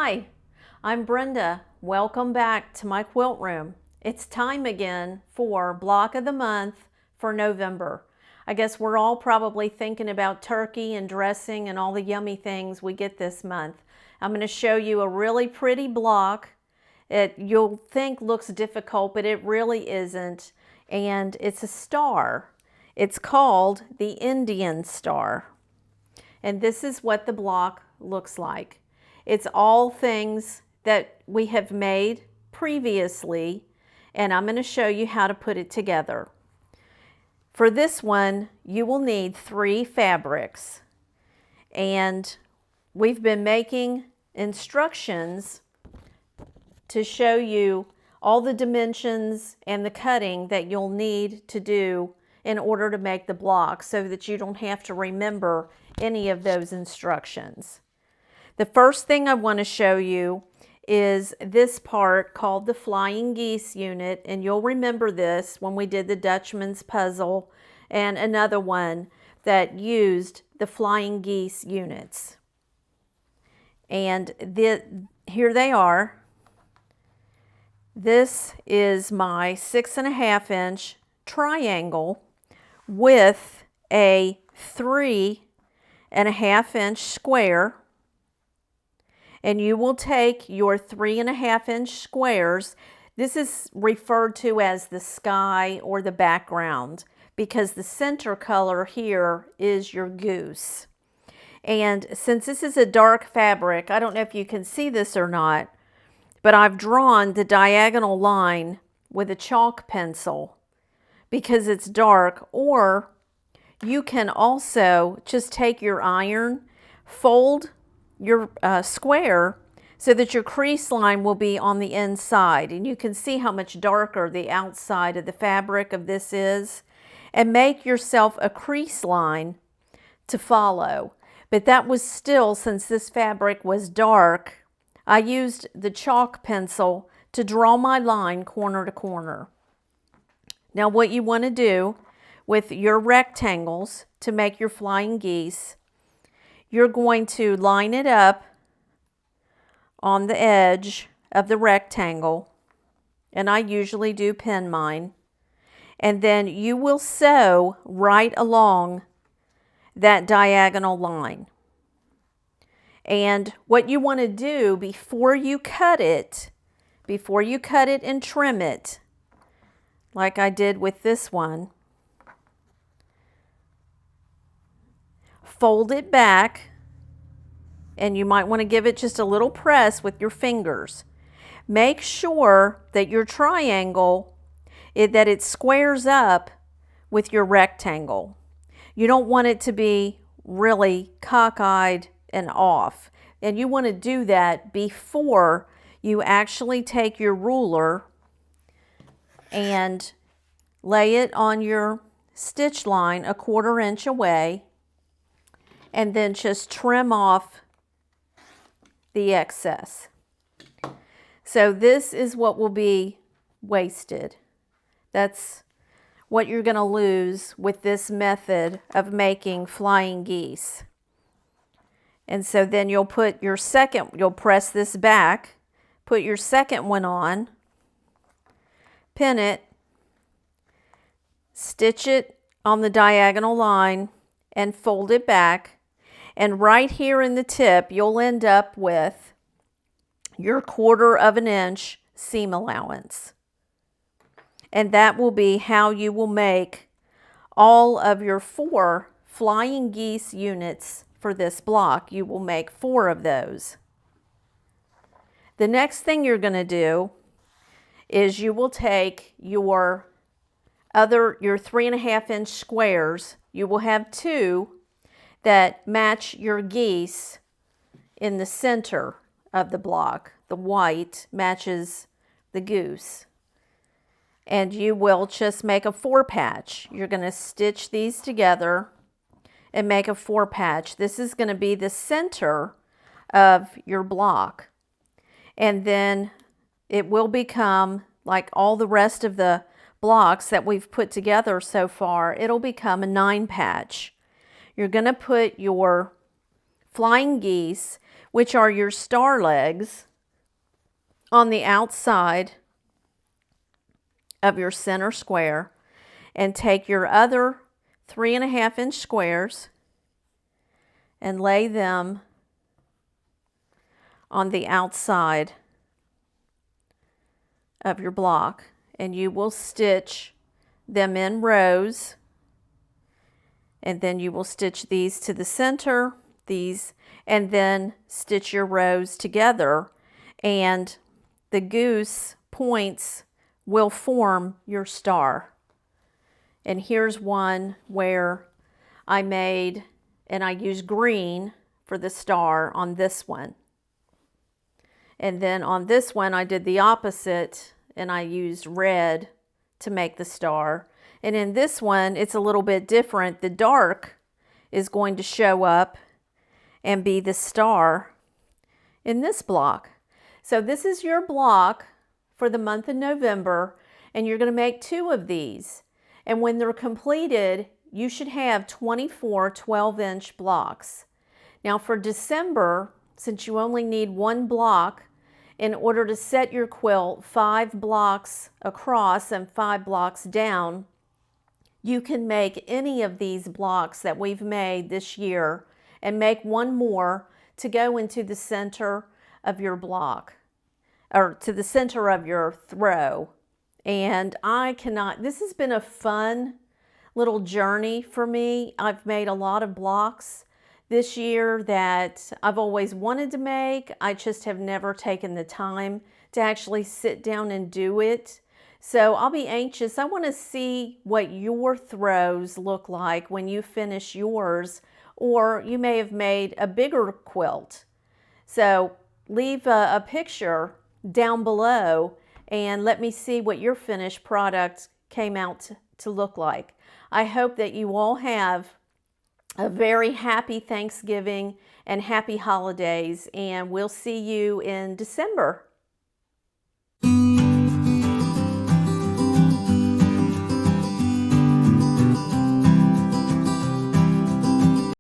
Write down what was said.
Hi, I'm Brenda. Welcome back to my quilt room. It's time again for block of the month for November. I guess we're all probably thinking about turkey and dressing and all the yummy things we get this month. I'm going to show you a really pretty block. You'll think looks difficult, but it really isn't. And it's a star. It's called the Indian star. And this is what the block looks like. It's all things that we have made previously, and I'm going to show you how to put it together. For this one, you will need 3 fabrics, and we've been making instructions to show you all the dimensions and the cutting that you'll need to do in order to make the block so that you don't have to remember any of those instructions. The first thing I want to show you is this part called the flying geese unit, and you'll remember this when we did the Dutchman's puzzle and another one that used the flying geese units. And here they are. This is my 6.5-inch triangle with a 3.5-inch square. And you will take your 3.5-inch squares. This is referred to as the sky or the background because the center color here is your goose. And since this is a dark fabric, I don't know if you can see this or not, but I've drawn the diagonal line with a chalk pencil because it's dark. Or you can also just take your iron, fold your square so that your crease line will be on the inside, and you can see how much darker the outside of the fabric of this is, and make yourself a crease line to follow. But that was still, since this fabric was dark, I used the chalk pencil to draw my line corner to corner. Now what you want to do with your rectangles to make your flying geese, you're going to line it up on the edge of the rectangle, and I usually do pin mine, and then you will sew right along that diagonal line. And what you want to do before you cut it and trim it, like I did with this one, fold it back, and you might want to give it just a little press with your fingers. Make sure that your triangle, that it squares up with your rectangle. You don't want it to be really cockeyed and off. And you want to do that before you actually take your ruler and lay it on your stitch line 1/4 inch away, and then just trim off the excess. So this is what will be wasted. That's what you're going to lose with this method of making flying geese. And so then you'll put your you'll press this back, put your second one on, pin it, stitch it on the diagonal line, and fold it back. And right here in the tip, you'll end up with your 1/4 inch seam allowance. And that will be how you will make all of your 4 flying geese units for this block. You will make 4 of those. The next thing you're going to do is you will take your 3.5-inch squares. You will have 2 that match your geese in the center of the block. The white matches the goose. And you will just make a 4-patch. You're going to stitch these together and make a 4-patch. This is going to be the center of your block. And then it will become, like all the rest of the blocks that we've put together so far, it'll become a 9-patch. You're going to put your flying geese which are your star legs, on the outside of your center square, and take your other 3.5-inch squares and lay them on the outside of your block, and you will stitch them in rows, and then you will stitch these to the center, these, and then stitch your rows together, and the goose points will form your star. And here's one where I made, and I used green for the star on this one. And then on this one I did the opposite, and I used red to make the star. And in this one it's a little bit different. The dark is going to show up and be the star in this block. So this is your block for the month of November, and you're going to make 2 of these. And when they're completed, you should have 24 12-inch blocks. Now for December, since you only need 1 block, in order to set your quilt 5 blocks across and 5 blocks down, you can make any of these blocks that we've made this year and make 1 more to go into the center of your block, or to the center of your throw. And this has been a fun little journey for me. I've made a lot of blocks this year that I've always wanted to make. I just have never taken the time to actually sit down and do it. So I'll be anxious. I want to see what your throws look like when you finish yours, or you may have made a bigger quilt. So leave a picture down below and let me see what your finished product came out to look like. I hope that you all have a very happy Thanksgiving and happy holidays, and we'll see you in December.